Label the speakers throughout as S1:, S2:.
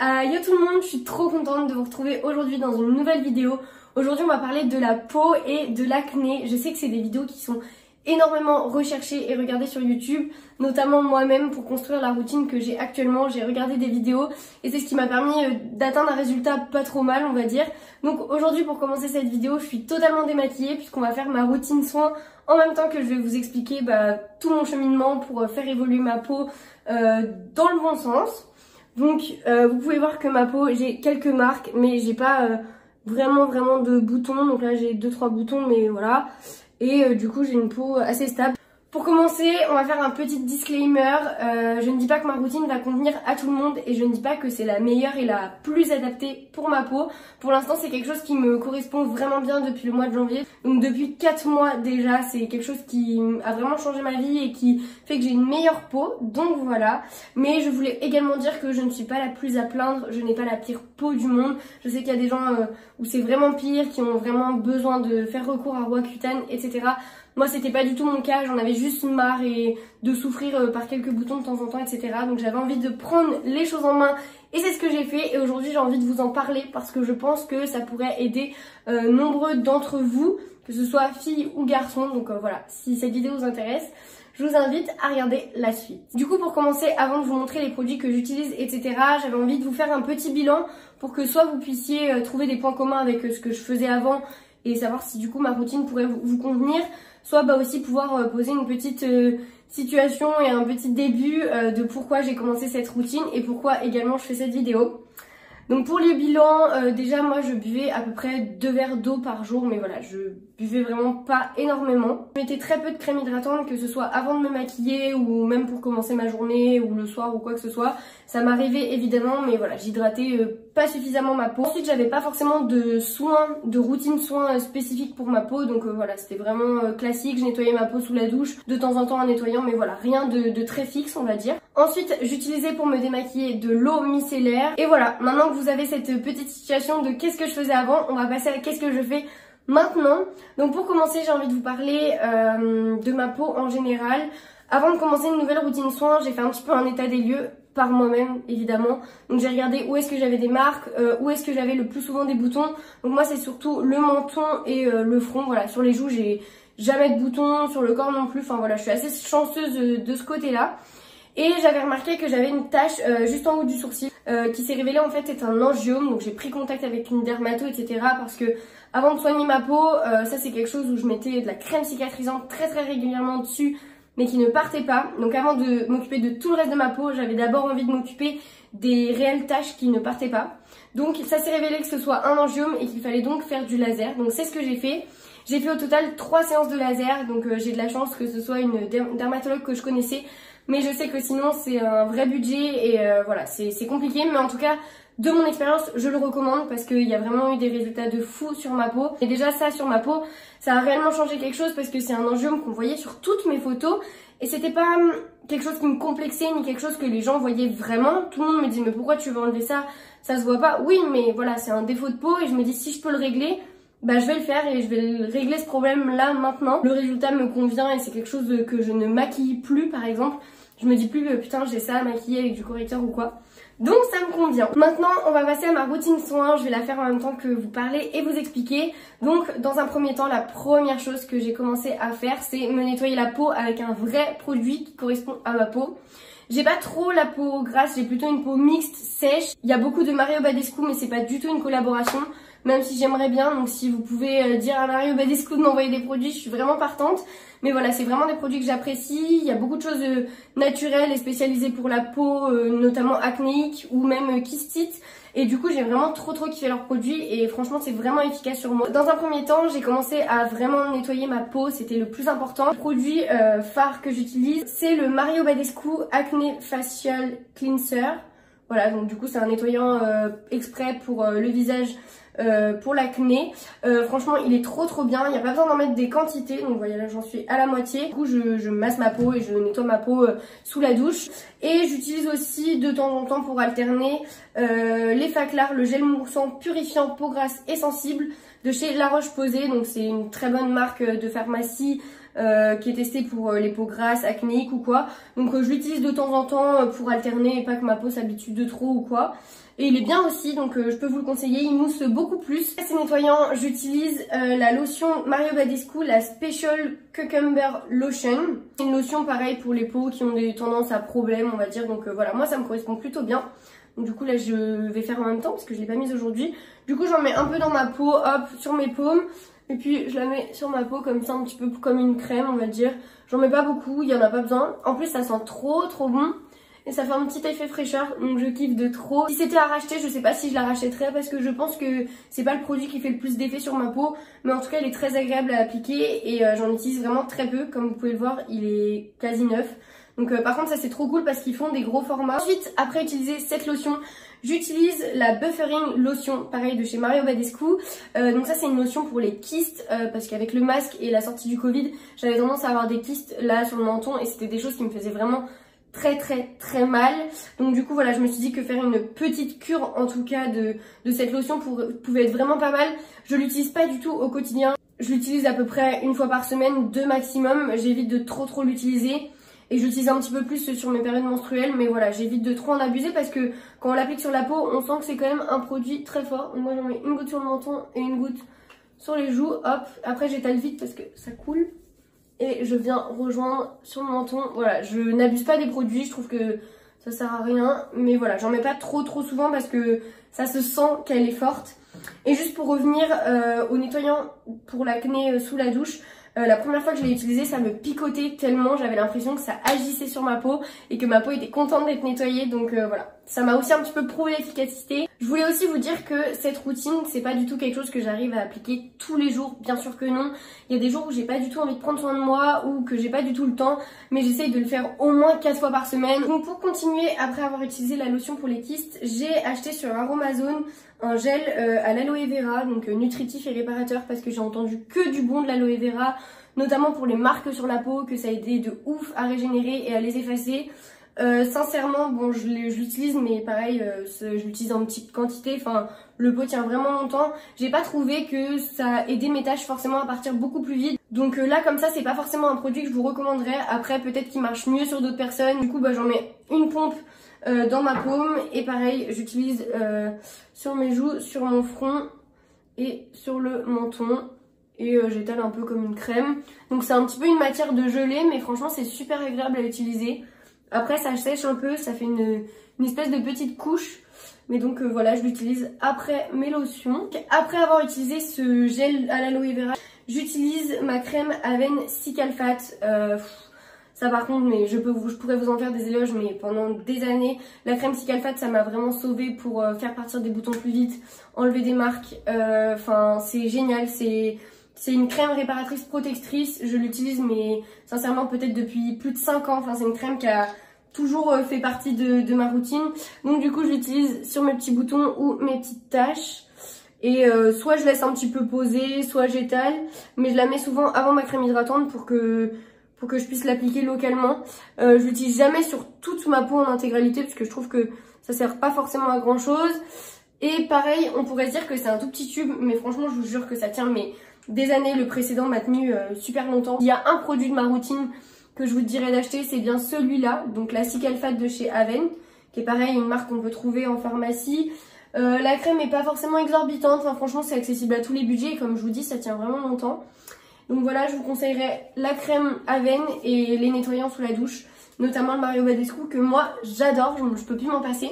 S1: Yo tout le monde, je suis trop contente de vous retrouver aujourd'hui dans une nouvelle vidéo. Aujourd'hui on va parler de la peau et de l'acné. Je sais que c'est des vidéos qui sont énormément recherchées et regardées sur YouTube, notamment moi-même pour construire la routine que j'ai actuellement. J'ai regardé des vidéos et c'est ce qui m'a permis d'atteindre un résultat pas trop mal, on va dire. Donc aujourd'hui, pour commencer cette vidéo, je suis totalement démaquillée puisqu'on va faire ma routine soin en même temps que je vais vous expliquer tout mon cheminement pour faire évoluer ma peau dans le bon sens. Donc vous pouvez voir que ma peau, j'ai quelques marques mais j'ai pas vraiment de boutons. Donc là j'ai 2-3 boutons mais voilà. Et du coup j'ai une peau assez stable. Pour commencer, on va faire un petit disclaimer. Je ne dis pas que ma routine va convenir à tout le monde et je ne dis pas que c'est la meilleure et la plus adaptée pour ma peau. Pour l'instant, c'est quelque chose qui me correspond vraiment bien depuis le mois de janvier. Donc depuis 4 mois déjà, c'est quelque chose qui a vraiment changé ma vie et qui fait que j'ai une meilleure peau. Donc voilà. Mais je voulais également dire que je ne suis pas la plus à plaindre. Je n'ai pas la pire peau du monde. Je sais qu'il y a des gens où c'est vraiment pire, qui ont vraiment besoin de faire recours à Roaccutane, etc. Moi c'était pas du tout mon cas, j'en avais juste marre et de souffrir par quelques boutons de temps en temps, etc. Donc j'avais envie de prendre les choses en main et c'est ce que j'ai fait. Et aujourd'hui j'ai envie de vous en parler parce que je pense que ça pourrait aider nombreux d'entre vous, que ce soit filles ou garçons. Donc voilà, si cette vidéo vous intéresse, je vous invite à regarder la suite. Du coup, pour commencer, avant de vous montrer les produits que j'utilise, etc., j'avais envie de vous faire un petit bilan pour que soit vous puissiez trouver des points communs avec ce que je faisais avant et savoir si du coup ma routine pourrait vous convenir, soit aussi pouvoir poser une petite situation et un petit début de pourquoi j'ai commencé cette routine et pourquoi également je fais cette vidéo. Donc pour les bilans, déjà moi je buvais à peu près 2 verres d'eau par jour, mais voilà, je buvais vraiment pas énormément. Je mettais très peu de crème hydratante, que ce soit avant de me maquiller ou même pour commencer ma journée ou le soir ou quoi que ce soit. Ça m'arrivait évidemment, mais voilà, j'hydratais pas suffisamment ma peau. Ensuite j'avais pas forcément de soins, de routine soins spécifiques pour ma peau, donc voilà, c'était vraiment classique. Je nettoyais ma peau sous la douche de temps en temps en nettoyant, mais voilà, rien de très fixe on va dire. Ensuite j'utilisais pour me démaquiller de l'eau micellaire. Et voilà, maintenant que vous avez cette petite situation de qu'est-ce que je faisais avant, on va passer à qu'est-ce que je fais maintenant. Donc pour commencer, j'ai envie de vous parler de ma peau en général. Avant de commencer une nouvelle routine soin, j'ai fait un petit peu un état des lieux par moi-même évidemment. Donc j'ai regardé où est-ce que j'avais des marques, où est-ce que j'avais le plus souvent des boutons. Donc moi c'est surtout le menton et le front. Voilà, sur les joues j'ai jamais de boutons, sur le corps non plus. Enfin voilà, je suis assez chanceuse de ce côté-là. Et j'avais remarqué que j'avais une tache juste en haut du sourcil qui s'est révélée en fait être un angiome. Donc j'ai pris contact avec une dermato, etc. Parce que avant de soigner ma peau, ça c'est quelque chose où je mettais de la crème cicatrisante très régulièrement dessus, mais qui ne partait pas. Donc avant de m'occuper de tout le reste de ma peau, j'avais d'abord envie de m'occuper des réelles taches qui ne partaient pas. Donc ça s'est révélé que ce soit un angiome et qu'il fallait donc faire du laser. Donc c'est ce que j'ai fait. J'ai fait au total 3 séances de laser. Donc j'ai de la chance que ce soit une dermatologue que je connaissais. Mais je sais que sinon c'est un vrai budget et voilà, c'est compliqué. Mais en tout cas, de mon expérience, je le recommande parce qu'il y a vraiment eu des résultats de fou sur ma peau. Et déjà ça, sur ma peau, ça a réellement changé quelque chose parce que c'est un angiome qu'on voyait sur toutes mes photos. Et c'était pas quelque chose qui me complexait ni quelque chose que les gens voyaient vraiment. Tout le monde me dit mais pourquoi tu veux enlever ça? Ça se voit pas. Oui mais voilà, c'est un défaut de peau et je me dis si je peux le régler, je vais le faire et je vais régler ce problème là maintenant. Le résultat me convient et c'est quelque chose que je ne maquille plus par exemple. Je me dis plus putain j'ai ça à maquiller avec du correcteur ou quoi. Donc ça me convient. Maintenant on va passer à ma routine soin. Je vais la faire en même temps que vous parler et vous expliquer. Donc dans un premier temps, la première chose que j'ai commencé à faire, c'est me nettoyer la peau avec un vrai produit qui correspond à ma peau. J'ai pas trop la peau grasse, j'ai plutôt une peau mixte, sèche. Il y a beaucoup de Mario Badescu mais c'est pas du tout une collaboration. Même si j'aimerais bien, donc si vous pouvez dire à Mario Badescu de m'envoyer des produits, je suis vraiment partante. Mais voilà, c'est vraiment des produits que j'apprécie. Il y a beaucoup de choses naturelles et spécialisées pour la peau, notamment acnéique ou même kystite. Et du coup, j'ai vraiment trop kiffé leurs produits et franchement, c'est vraiment efficace sur moi. Dans un premier temps, j'ai commencé à vraiment nettoyer ma peau, c'était le plus important. Le produit phare que j'utilise, c'est le Mario Badescu Acne Facial Cleanser. Voilà, donc du coup, c'est un nettoyant exprès pour le visage. Pour l'acné, franchement il est trop bien, il n'y a pas besoin d'en mettre des quantités, donc vous voyez là j'en suis à la moitié. Du coup je masse ma peau et je nettoie ma peau sous la douche. Et j'utilise aussi de temps en temps pour alterner les Faclar, le gel moussant purifiant peau grasse et sensible de chez La Roche-Posay. Donc c'est une très bonne marque de pharmacie qui est testé pour les peaux grasses, acnéiques ou quoi. Donc je l'utilise de temps en temps pour alterner et pas que ma peau s'habitue de trop ou quoi. Et il est bien aussi, donc je peux vous le conseiller, il mousse beaucoup plus. C'est nettoyant, j'utilise la lotion Mario Badescu, la Special Cucumber Lotion. C'est une lotion pareil pour les peaux qui ont des tendances à problème, on va dire. Donc voilà, moi ça me correspond plutôt bien. Donc du coup là je vais faire en même temps parce que je l'ai pas mise aujourd'hui. Du coup j'en mets un peu dans ma peau, hop, sur mes paumes. Et puis je la mets sur ma peau comme ça, un petit peu comme une crème on va dire. J'en mets pas beaucoup, il y en a pas besoin. En plus ça sent trop bon. Et ça fait un petit effet fraîcheur, donc je kiffe de trop. Si c'était à racheter, je sais pas si je la rachèterais parce que je pense que c'est pas le produit qui fait le plus d'effet sur ma peau. Mais en tout cas, il est très agréable à appliquer et j'en utilise vraiment très peu. Comme vous pouvez le voir, il est quasi neuf. Donc par contre, ça c'est trop cool parce qu'ils font des gros formats. Ensuite, après utiliser cette lotion, j'utilise la Buffering Lotion, pareil de chez Mario Badescu. Donc ça c'est une lotion pour les kystes parce qu'avec le masque et la sortie du Covid, j'avais tendance à avoir des kystes là sur le menton et c'était des choses qui me faisaient vraiment très mal. Donc du coup voilà, je me suis dit que faire une petite cure en tout cas de cette lotion pouvait être vraiment pas mal. Je l'utilise pas du tout au quotidien. Je l'utilise à peu près une fois par semaine, 2 maximum. J'évite de trop l'utiliser. Et j'utilise un petit peu plus sur mes périodes menstruelles. Mais voilà, j'évite de trop en abuser parce que quand on l'applique sur la peau, on sent que c'est quand même un produit très fort. Donc moi j'en mets une goutte sur le menton et une goutte sur les joues. Hop, après j'étale vite parce que ça coule. Et je viens rejoindre sur le menton. Voilà, je n'abuse pas des produits, je trouve que ça sert à rien. Mais voilà, j'en mets pas trop souvent parce que ça se sent qu'elle est forte. Et juste pour revenir au nettoyant pour l'acné sous la douche, la première fois que je l'ai utilisé, ça me picotait tellement, j'avais l'impression que ça agissait sur ma peau et que ma peau était contente d'être nettoyée. Donc voilà, ça m'a aussi un petit peu prouvé l'efficacité. Je voulais aussi vous dire que cette routine, c'est pas du tout quelque chose que j'arrive à appliquer tous les jours, bien sûr que non. Il y a des jours où j'ai pas du tout envie de prendre soin de moi ou que j'ai pas du tout le temps, mais j'essaye de le faire au moins 4 fois par semaine. Donc pour continuer, après avoir utilisé la lotion pour les kystes, j'ai acheté sur Aromazone un gel à l'aloe vera, donc nutritif et réparateur parce que j'ai entendu que du bon de l'aloe vera, notamment pour les marques sur la peau, que ça a aidé de ouf à régénérer et à les effacer. Sincèrement, bon, je l'utilise, mais pareil, je l'utilise en petite quantité. Enfin, le pot tient vraiment longtemps. J'ai pas trouvé que ça aidait mes taches forcément à partir beaucoup plus vite. Donc là, comme ça, c'est pas forcément un produit que je vous recommanderais. Après, peut-être qu'il marche mieux sur d'autres personnes. Du coup, bah, j'en mets une pompe dans ma paume. Et pareil, j'utilise sur mes joues, sur mon front et sur le menton. Et j'étale un peu comme une crème. Donc c'est un petit peu une matière de gelée, mais franchement, c'est super agréable à utiliser. Après ça sèche un peu, ça fait une espèce de petite couche. Mais donc voilà, je l'utilise après mes lotions. Après avoir utilisé ce gel à l'aloe vera, j'utilise ma crème Aven Cicalfate. Ça par contre, mais je pourrais vous en faire des éloges, mais pendant des années, la crème Cicalfate, ça m'a vraiment sauvée pour faire partir des boutons plus vite, enlever des marques. Enfin, c'est génial, c'est une crème réparatrice protectrice, je l'utilise mais sincèrement peut-être depuis plus de 5 ans, enfin c'est une crème qui a toujours fait partie de ma routine. Donc du coup je l'utilise sur mes petits boutons ou mes petites taches. Et soit je laisse un petit peu poser, soit j'étale, mais je la mets souvent avant ma crème hydratante pour que je puisse l'appliquer localement. Je l'utilise jamais sur toute ma peau en intégralité parce que je trouve que ça sert pas forcément à grand chose. Et pareil, on pourrait se dire que c'est un tout petit tube, mais franchement je vous jure que ça tient mais des années. Le précédent m'a tenu super longtemps. Il y a un produit de ma routine que je vous dirais d'acheter, c'est bien celui-là, donc la Cicalfate de chez Aven, qui est pareil, une marque qu'on peut trouver en pharmacie. La crème n'est pas forcément exorbitante, enfin, franchement c'est accessible à tous les budgets et comme je vous dis ça tient vraiment longtemps. Donc voilà, je vous conseillerais la crème Aven et les nettoyants sous la douche, notamment le Mario Badescu que moi j'adore, je peux plus m'en passer.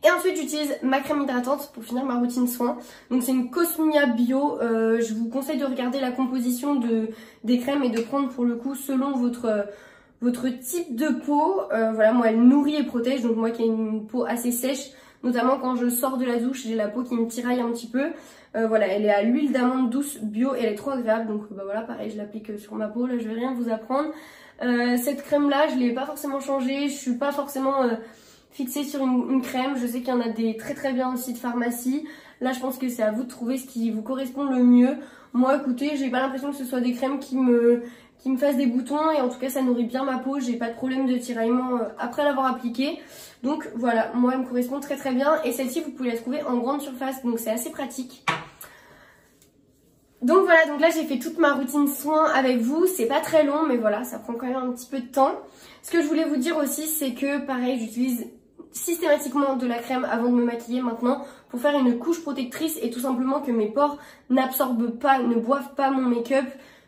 S1: Et ensuite j'utilise ma crème hydratante pour finir ma routine soin. Donc c'est une Cosmia Bio. Je vous conseille de regarder la composition des crèmes et de prendre pour le coup selon votre type de peau. Voilà, moi elle nourrit et protège. Donc moi qui ai une peau assez sèche, notamment quand je sors de la douche, j'ai la peau qui me tiraille un petit peu. Voilà, elle est à l'huile d'amande douce bio et elle est trop agréable. Donc bah voilà, pareil, je l'applique sur ma peau. Là je vais rien vous apprendre. Cette crème là, je l'ai pas forcément changée. Je suis pas forcément fixée sur une crème. Je sais qu'il y en a des très bien aussi de pharmacie. Là je pense que c'est à vous de trouver ce qui vous correspond le mieux. Moi écoutez, j'ai pas l'impression que ce soit des crèmes qui me fassent des boutons et en tout cas ça nourrit bien ma peau. J'ai pas de problème de tiraillement après l'avoir appliquée. Donc voilà, moi elle me correspond très bien. Et celle-ci vous pouvez la trouver en grande surface, donc c'est assez pratique. Donc voilà, donc là j'ai fait toute ma routine soins avec vous, c'est pas très long mais voilà, ça prend quand même un petit peu de temps. Ce que je voulais vous dire aussi c'est que pareil, j'utilise systématiquement de la crème avant de me maquiller maintenant pour faire une couche protectrice et tout simplement que mes pores n'absorbent pas, ne boivent pas mon make-up,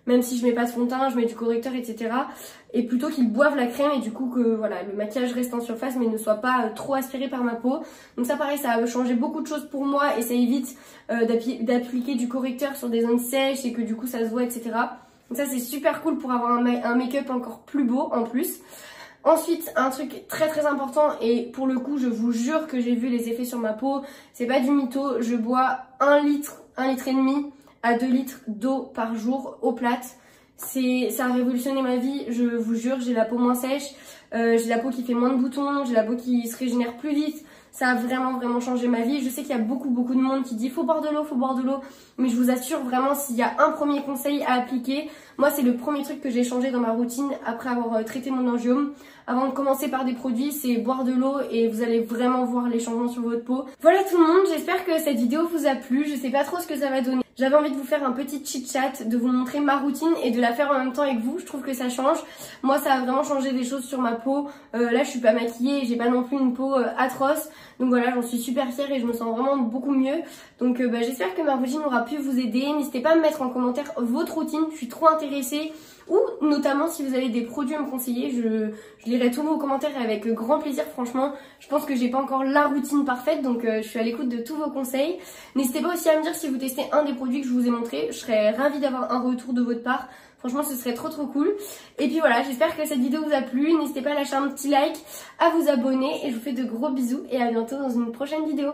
S1: même si je mets pas de fond de teint, je mets du correcteur, etc. Et plutôt qu'ils boivent la crème et du coup que voilà, le maquillage reste en surface mais ne soit pas trop aspiré par ma peau. Donc ça pareil, ça a changé beaucoup de choses pour moi et ça évite d'appliquer du correcteur sur des zones sèches et que du coup ça se voit, etc. Donc ça c'est super cool pour avoir un make-up encore plus beau en plus. Ensuite, un truc très très important et pour le coup je vous jure que j'ai vu les effets sur ma peau, c'est pas du mytho, je bois 1 litre et demi à 2 litres d'eau par jour eau plate. Ça a révolutionné ma vie, je vous jure, j'ai la peau moins sèche, j'ai la peau qui fait moins de boutons, j'ai la peau qui se régénère plus vite. Ça a vraiment changé ma vie. Je sais qu'il y a beaucoup de monde qui dit faut boire de l'eau, mais je vous assure vraiment s'il y a un premier conseil à appliquer, moi c'est le premier truc que j'ai changé dans ma routine après avoir traité mon angiome. Avant de commencer par des produits, c'est boire de l'eau et vous allez vraiment voir les changements sur votre peau. Voilà tout le monde, j'espère que cette vidéo vous a plu, je sais pas trop ce que ça va donner. J'avais envie de vous faire un petit chit-chat, de vous montrer ma routine et de la faire en même temps avec vous, je trouve que ça change. Moi ça a vraiment changé des choses sur ma peau, là je suis pas maquillée, j'ai pas non plus une peau atroce. Donc voilà, j'en suis super fière et je me sens vraiment beaucoup mieux. Donc j'espère que ma routine aura pu vous aider. N'hésitez pas à me mettre en commentaire votre routine, je suis trop intéressée. Ou notamment si vous avez des produits à me conseiller, je lirai tous vos commentaires avec grand plaisir. Franchement, je pense que j'ai pas encore la routine parfaite, donc je suis à l'écoute de tous vos conseils. N'hésitez pas aussi à me dire si vous testez un des produits que je vous ai montré. Je serais ravie d'avoir un retour de votre part. Franchement, ce serait trop cool. Et puis voilà, j'espère que cette vidéo vous a plu. N'hésitez pas à lâcher un petit like, à vous abonner. Et je vous fais de gros bisous et à bientôt dans une prochaine vidéo.